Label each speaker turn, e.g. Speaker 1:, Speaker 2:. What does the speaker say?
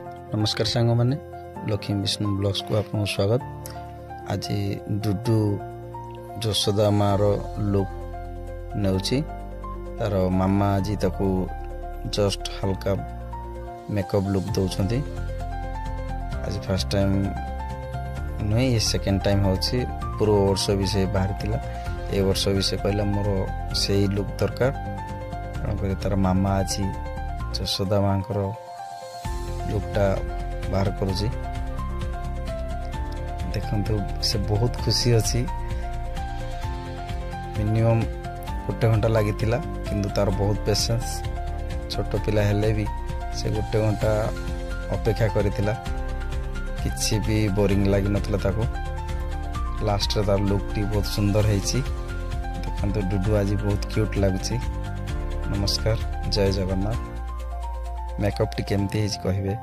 Speaker 1: नमस्कार सांग मैंने लक्ष्मी विष्णु ब्लॉग्स को आपको स्वागत। आज डुडू जशोदा मार लुक नेउची तार मामा आज ताकू जस्ट हल्का मेकअप लुक दौरान। आज फर्स्ट टाइम नुहे ये सेकेंड टाइम हो पूर्व वर्ष भी से बाहर थिला ए वर्ष भी से कहला मोर से लुक दरकार तेणुक तार मामा आज जशोदा माँ लुकटा बाहर करुची। देखंतु से बहुत खुशी अच्छी मिनिमम गोटे घंटा लगी किंतु तार बहुत पेशेंस छोट पिला हेले भी से गोटे घंटा अपेक्षा करिथिला किछि भी बोरिंग लगी नथला ताको। लास्ट रे तार लुक टी बहुत सुंदर हेछि। देखंतु डुडू आज बहुत क्यूट लागुची। नमस्कार, जय जगन्नाथ। मेकअप टी केमती हेछि कहिबे।